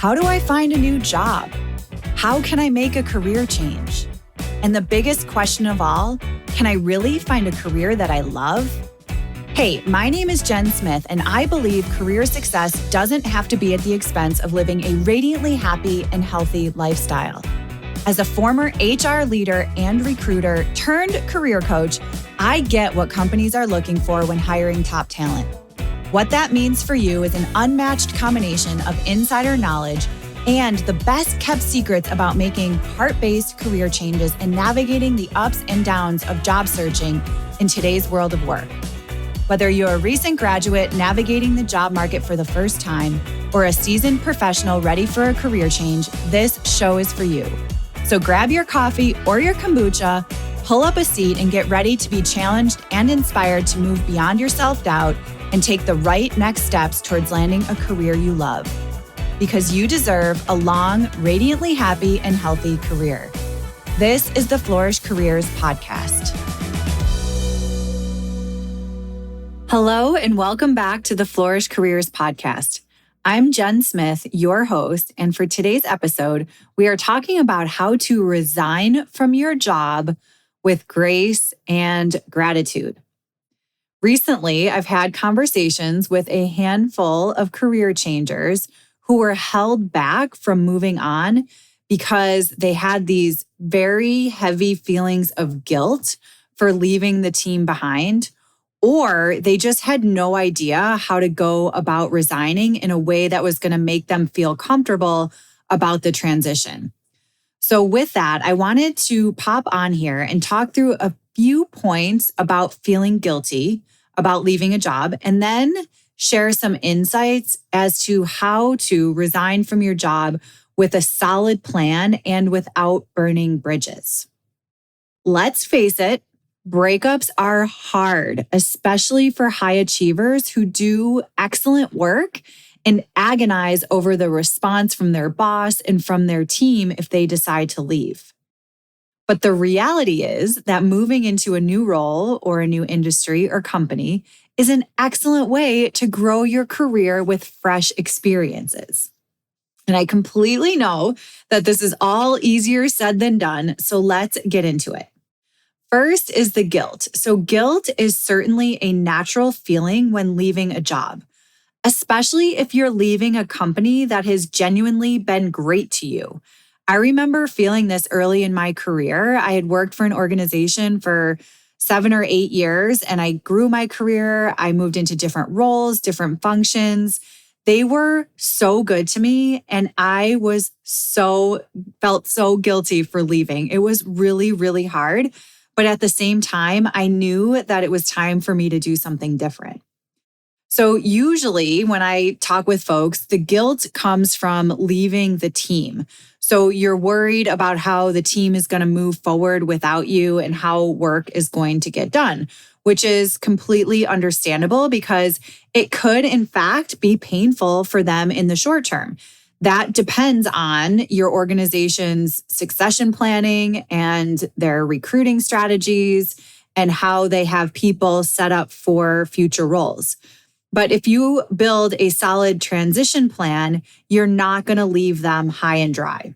How do I find a new job? How can I make a career change? And the biggest question of all, can I really find a career that I love? Hey, my name is Jen Smith, and I believe career success doesn't have to be at the expense of living a radiantly happy and healthy lifestyle. As a former HR leader and recruiter turned career coach, I get what companies are looking for when hiring top talent. What that means for you is an unmatched combination of insider knowledge and the best kept secrets about making heart-based career changes and navigating the ups and downs of job searching in today's world of work. Whether you're a recent graduate navigating the job market for the first time or a seasoned professional ready for a career change, this show is for you. So grab your coffee or your kombucha, pull up a seat, and get ready to be challenged and inspired to move beyond your self-doubt and take the right next steps towards landing a career you love. Because you deserve a long, radiantly happy and healthy career. This is the Flourish Careers Podcast. Hello, and welcome back to the Flourish Careers Podcast. I'm Jen Smith, your host, and for today's episode, we are talking about how to resign from your job with grace and gratitude. Recently, I've had conversations with a handful of career changers who were held back from moving on because they had these very heavy feelings of guilt for leaving the team behind, or they just had no idea how to go about resigning in a way that was going to make them feel comfortable about the transition. So with that, I wanted to pop on here and talk through a few points about feeling guilty about leaving a job, and then share some insights as to how to resign from your job with a solid plan and without burning bridges. Let's face it, breakups are hard, especially for high achievers who do excellent work and agonize over the response from their boss and from their team if they decide to leave. But the reality is that moving into a new role or a new industry or company is an excellent way to grow your career with fresh experiences. And I completely know that this is all easier said than done, so let's get into it. First is the guilt. So guilt is certainly a natural feeling when leaving a job, especially if you're leaving a company that has genuinely been great to you. I remember feeling this early in my career. I had worked for an organization for 7 or 8 years, and I grew my career. I moved into different roles, different functions. They were so good to me, and I felt so guilty for leaving. It was really, really hard. But at the same time, I knew that it was time for me to do something different. So usually when I talk with folks, the guilt comes from leaving the team. So you're worried about how the team is going to move forward without you and how work is going to get done, which is completely understandable because it could, in fact, be painful for them in the short term. That depends on your organization's succession planning and their recruiting strategies and how they have people set up for future roles. But if you build a solid transition plan, you're not going to leave them high and dry.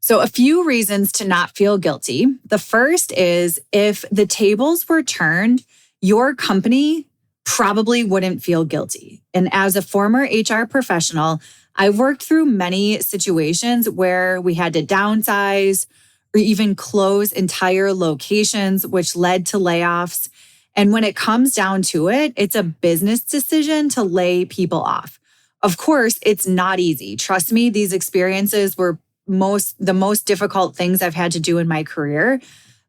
So a few reasons to not feel guilty. The first is if the tables were turned, your company probably wouldn't feel guilty. And as a former HR professional, I've worked through many situations where we had to downsize or even close entire locations, which led to layoffs. And when it comes down to it, it's a business decision to lay people off. Of course, it's not easy. Trust me, these experiences were the most difficult things I've had to do in my career.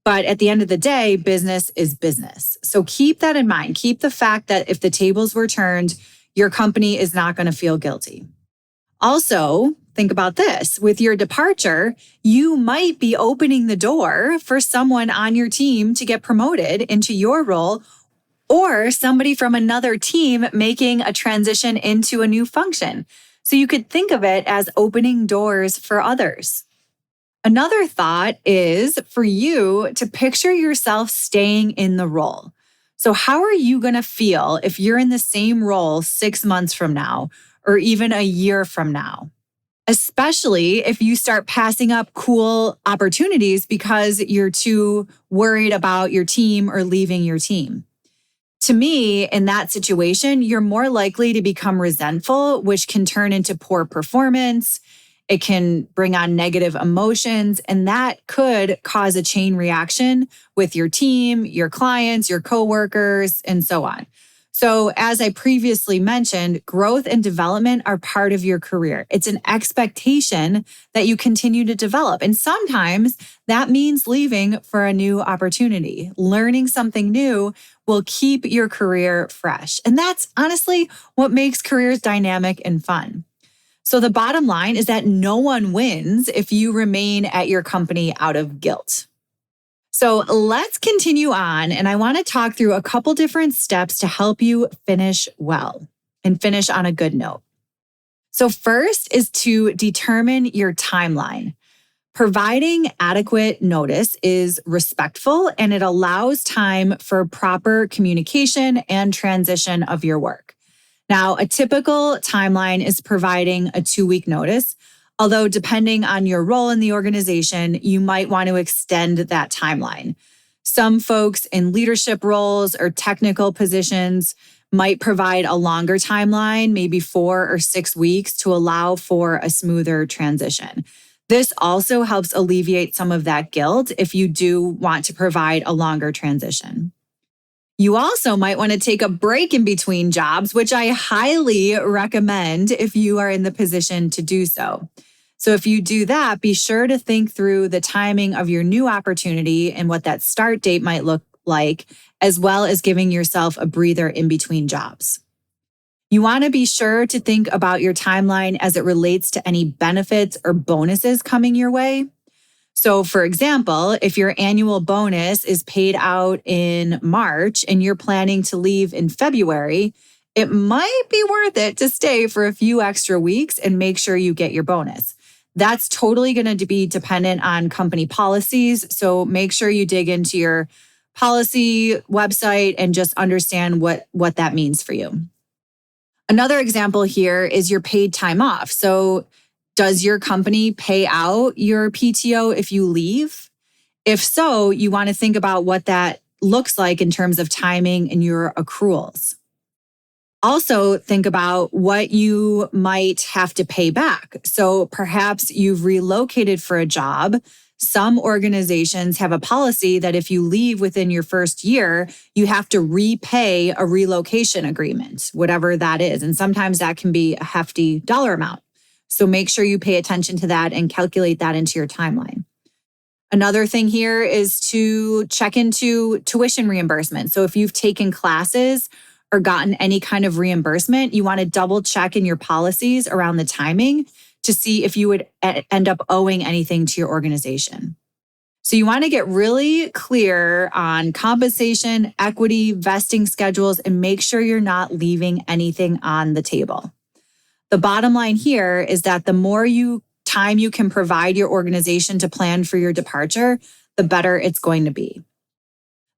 But at the end of the day, business is business. So keep that in mind. Keep the fact that if the tables were turned, your company is not going to feel guilty. Also, think about this. With your departure, you might be opening the door for someone on your team to get promoted into your role, or somebody from another team making a transition into a new function. So you could think of it as opening doors for others. Another thought is for you to picture yourself staying in the role. So how are you going to feel if you're in the same role 6 months from now, or even a year from now? especially if you start passing up cool opportunities because you're too worried about your team or leaving your team. To me, in that situation, you're more likely to become resentful, which can turn into poor performance. It can bring on negative emotions, and that could cause a chain reaction with your team, your clients, your coworkers, and so on. So, as I previously mentioned, growth and development are part of your career. It's an expectation that you continue to develop. And sometimes that means leaving for a new opportunity. Learning something new will keep your career fresh. And that's honestly what makes careers dynamic and fun. So, the bottom line is that no one wins if you remain at your company out of guilt. So let's continue on. And I want to talk through a couple different steps to help you finish well and finish on a good note. So first is to determine your timeline. Providing adequate notice is respectful and it allows time for proper communication and transition of your work. Now, a typical timeline is providing a 2-week notice. Although depending on your role in the organization, you might want to extend that timeline. Some folks in leadership roles or technical positions might provide a longer timeline, maybe 4 or 6 weeks, to allow for a smoother transition. This also helps alleviate some of that guilt if you do want to provide a longer transition. You also might want to take a break in between jobs, which I highly recommend if you are in the position to do so. So if you do that, be sure to think through the timing of your new opportunity and what that start date might look like, as well as giving yourself a breather in between jobs. You want to be sure to think about your timeline as it relates to any benefits or bonuses coming your way. So for example, if your annual bonus is paid out in March and you're planning to leave in February, it might be worth it to stay for a few extra weeks and make sure you get your bonus. That's totally going to be dependent on company policies. So make sure you dig into your policy website and just understand what that means for you. Another example here is your paid time off. So does your company pay out your PTO if you leave? If so, you want to think about what that looks like in terms of timing and your accruals. Also, think about what you might have to pay back. So perhaps you've relocated for a job. Some organizations have a policy that if you leave within your first year, you have to repay a relocation agreement, whatever that is. And sometimes that can be a hefty dollar amount. So make sure you pay attention to that and calculate that into your timeline. Another thing here is to check into tuition reimbursement. So if you've taken classes or gotten any kind of reimbursement, you want to double check in your policies around the timing to see if you would end up owing anything to your organization. So you want to get really clear on compensation, equity, vesting schedules, and make sure you're not leaving anything on the table. The bottom line here is that the more time you can provide your organization to plan for your departure, the better it's going to be.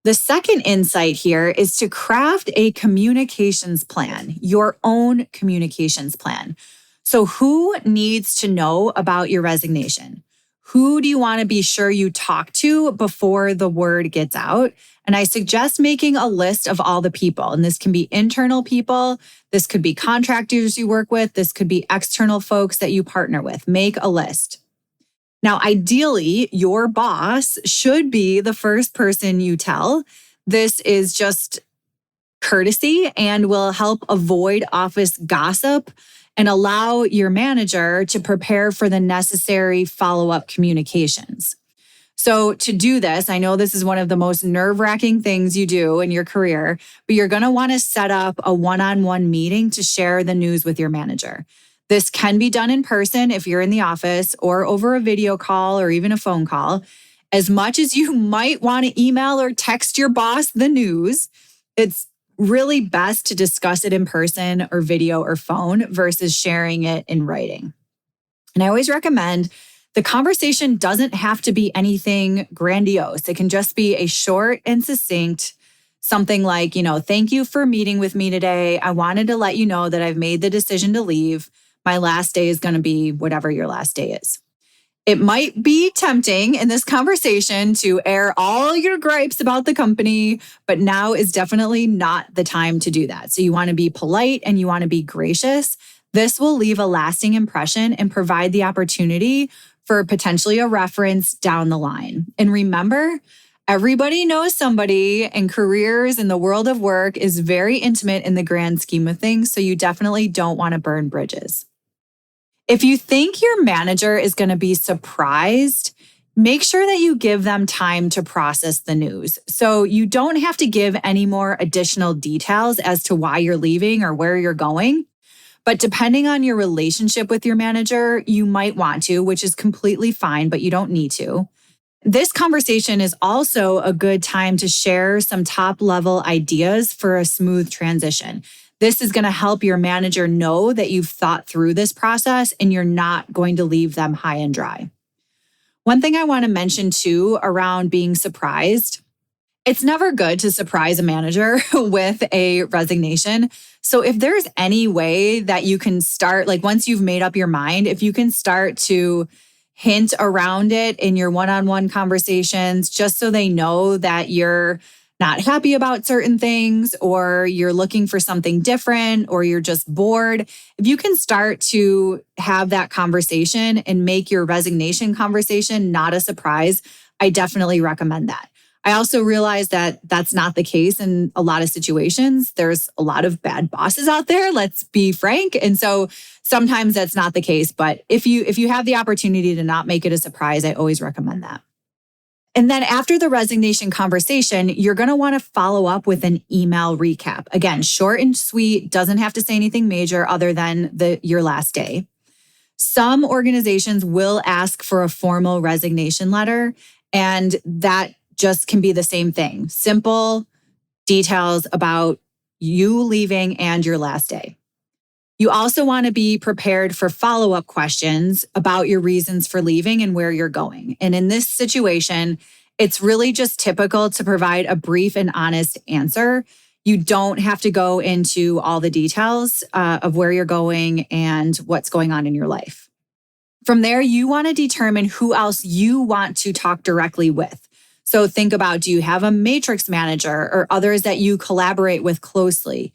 The second insight here is to craft a communications plan, your own communications plan. So who needs to know about your resignation? Who do you want to be sure you talk to before the word gets out? And I suggest making a list of all the people. And this can be internal people. This could be contractors you work with. This could be external folks that you partner with. Make a list. Now, ideally, your boss should be the first person you tell. This is just courtesy and will help avoid office gossip and allow your manager to prepare for the necessary follow-up communications. So to do this, I know this is one of the most nerve-wracking things you do in your career, but you're going to want to set up a one-on-one meeting to share the news with your manager. This can be done in person if you're in the office or over a video call or even a phone call. As much as you might want to email or text your boss the news, it's really best to discuss it in person or video or phone versus sharing it in writing. And I always recommend the conversation doesn't have to be anything grandiose. It can just be a short and succinct, something like, thank you for meeting with me today. I wanted to let you know that I've made the decision to leave. My last day is going to be whatever your last day is. It might be tempting in this conversation to air all your gripes about the company, but now is definitely not the time to do that. So you want to be polite and you want to be gracious. This will leave a lasting impression and provide the opportunity for potentially a reference down the line. And remember, everybody knows somebody, and careers in the world of work is very intimate in the grand scheme of things. So you definitely don't want to burn bridges. If you think your manager is going to be surprised, make sure that you give them time to process the news. So you don't have to give any more additional details as to why you're leaving or where you're going. But depending on your relationship with your manager, you might want to, which is completely fine, but you don't need to. This conversation is also a good time to share some top-level ideas for a smooth transition. This is going to help your manager know that you've thought through this process and you're not going to leave them high and dry. One thing I want to mention too around being surprised, it's never good to surprise a manager with a resignation. So if there's any way that you can start, like once you've made up your mind, if you can start to hint around it in your one-on-one conversations, just so they know that you're not happy about certain things, or you're looking for something different, or you're just bored. If you can start to have that conversation and make your resignation conversation not a surprise, I definitely recommend that. I also realize that that's not the case in a lot of situations. There's a lot of bad bosses out there, let's be frank. And so sometimes that's not the case. But if you have the opportunity to not make it a surprise, I always recommend that. And then after the resignation conversation, you're going to want to follow up with an email recap. Again, short and sweet, doesn't have to say anything major other than your last day. Some organizations will ask for a formal resignation letter, and that just can be the same thing. Simple details about you leaving and your last day. You also want to be prepared for follow-up questions about your reasons for leaving and where you're going. And in this situation, it's really just typical to provide a brief and honest answer. You don't have to go into all the details of where you're going and what's going on in your life. From there, you want to determine who else you want to talk directly with. So think about, do you have a matrix manager or others that you collaborate with closely?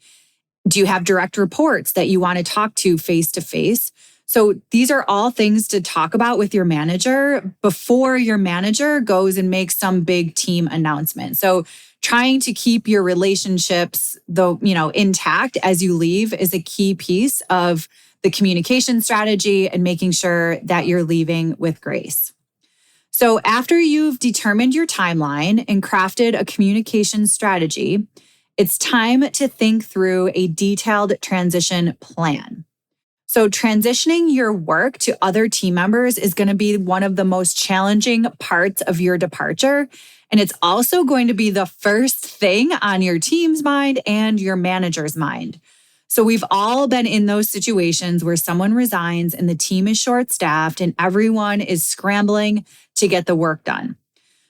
Do you have direct reports that you want to talk to face to face? So these are all things to talk about with your manager before your manager goes and makes some big team announcement. So trying to keep your relationships intact as you leave is a key piece of the communication strategy and making sure that you're leaving with grace. So after you've determined your timeline and crafted a communication strategy, it's time to think through a detailed transition plan. So transitioning your work to other team members is going to be one of the most challenging parts of your departure. And it's also going to be the first thing on your team's mind and your manager's mind. So we've all been in those situations where someone resigns and the team is short-staffed and everyone is scrambling to get the work done.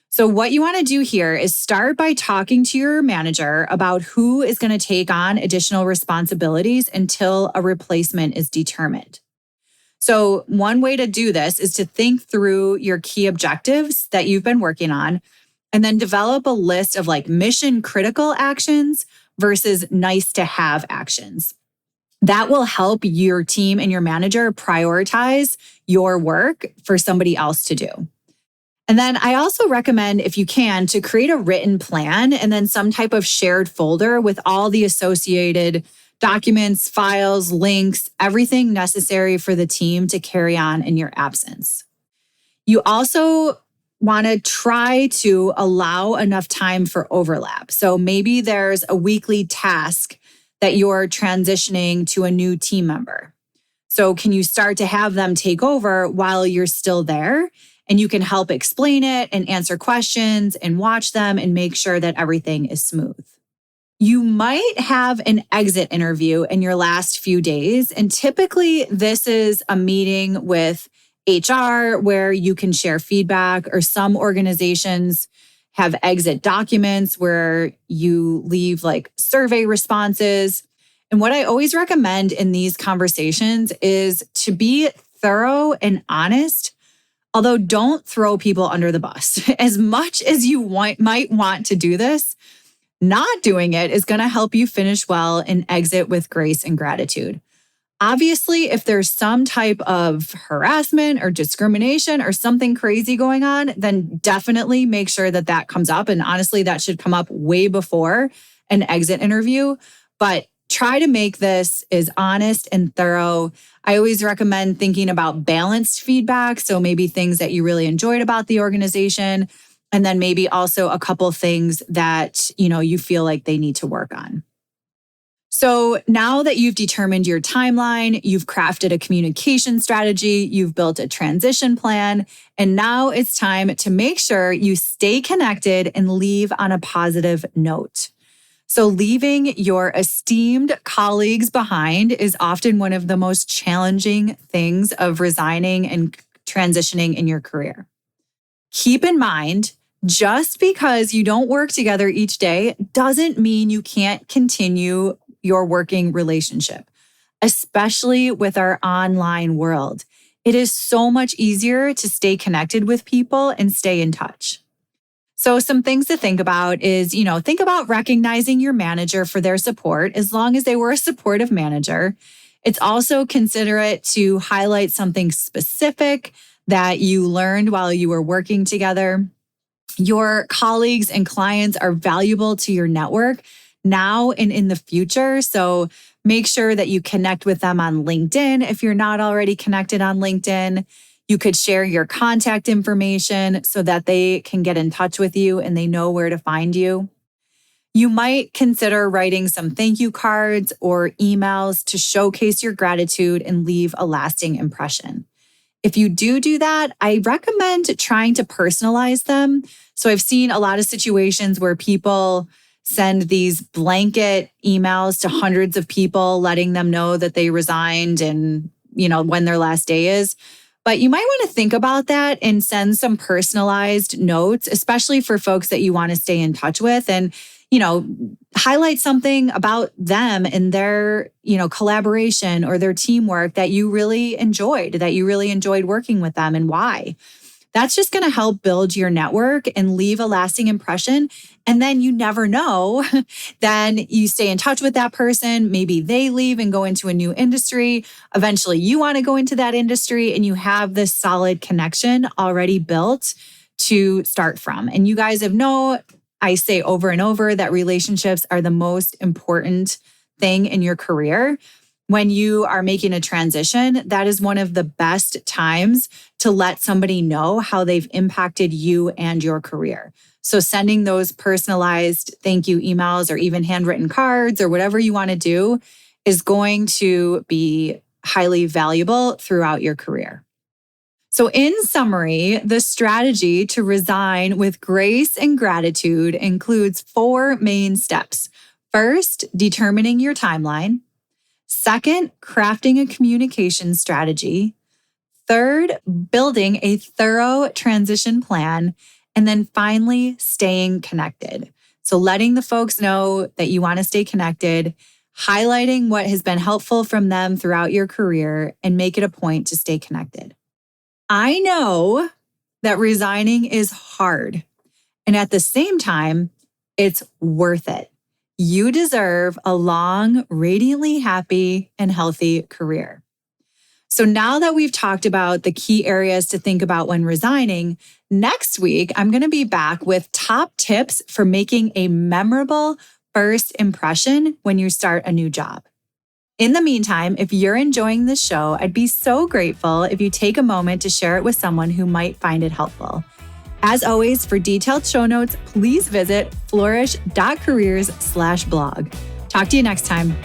So what you want to do here is start by talking to your manager about who is going to take on additional responsibilities until a replacement is determined. So one way to do this is to think through your key objectives that you've been working on, and then develop a list of mission critical actions versus nice to have actions. That will help your team and your manager prioritize your work for somebody else to do. And then I also recommend, if you can, to create a written plan and then some type of shared folder with all the associated documents, files, links, everything necessary for the team to carry on in your absence. You also want to try to allow enough time for overlap. So maybe there's a weekly task that you're transitioning to a new team member. So can you start to have them take over while you're still there? And you can help explain it and answer questions and watch them and make sure that everything is smooth. You might have an exit interview in your last few days. And typically this is a meeting with HR where you can share feedback, or some organizations have exit documents where you leave survey responses. And what I always recommend in these conversations is to be thorough and honest, although don't throw people under the bus. As much as you might want to do this, not doing it is going to help you finish well and exit with grace and gratitude. Obviously, if there's some type of harassment or discrimination or something crazy going on, then definitely make sure that that comes up. And honestly, that should come up way before an exit interview. But try to make this as honest and thorough. I always recommend thinking about balanced feedback. So maybe things that you really enjoyed about the organization, and then maybe also a couple things that, you feel like they need to work on. So now that you've determined your timeline, you've crafted a communication strategy, you've built a transition plan, and now it's time to make sure you stay connected and leave on a positive note. So leaving your esteemed colleagues behind is often one of the most challenging things of resigning and transitioning in your career. Keep in mind, just because you don't work together each day doesn't mean you can't continue your working relationship, especially with our online world. It is so much easier to stay connected with people and stay in touch. So some things to think about is, think about recognizing your manager for their support as long as they were a supportive manager. It's also considerate to highlight something specific that you learned while you were working together. Your colleagues and clients are valuable to your network now and in the future. So make sure that you connect with them on LinkedIn if you're not already connected on LinkedIn. You could share your contact information so that they can get in touch with you and they know where to find you. You might consider writing some thank you cards or emails to showcase your gratitude and leave a lasting impression. If you do that, I recommend trying to personalize them. So I've seen a lot of situations where people send these blanket emails to hundreds of people, letting them know that they resigned and, when their last day is. But you might want to think about that and send some personalized notes, especially for folks that you want to stay in touch with, and, highlight something about them and their, collaboration or their teamwork that you really enjoyed working with them and why. That's just going to help build your network and leave a lasting impression. And then you never know, then you stay in touch with that person. Maybe they leave and go into a new industry. Eventually you want to go into that industry and you have this solid connection already built to start from. And you guys I say over and over that relationships are the most important thing in your career. When you are making a transition, that is one of the best times to let somebody know how they've impacted you and your career. So sending those personalized thank you emails or even handwritten cards or whatever you want to do is going to be highly valuable throughout your career. So in summary, the strategy to resign with grace and gratitude includes 4 main steps. First, determining your timeline. Second, crafting a communication strategy. Third, building a thorough transition plan. And then finally, staying connected. So letting the folks know that you want to stay connected, highlighting what has been helpful from them throughout your career, and make it a point to stay connected. I know that resigning is hard, and at the same time, it's worth it. You deserve a long, radiantly happy, and healthy career. So now that we've talked about the key areas to think about when resigning, next week, I'm going to be back with top tips for making a memorable first impression when you start a new job. In the meantime, if you're enjoying this show, I'd be so grateful if you take a moment to share it with someone who might find it helpful. As always, for detailed show notes, please visit flourish.careers/blog. Talk to you next time.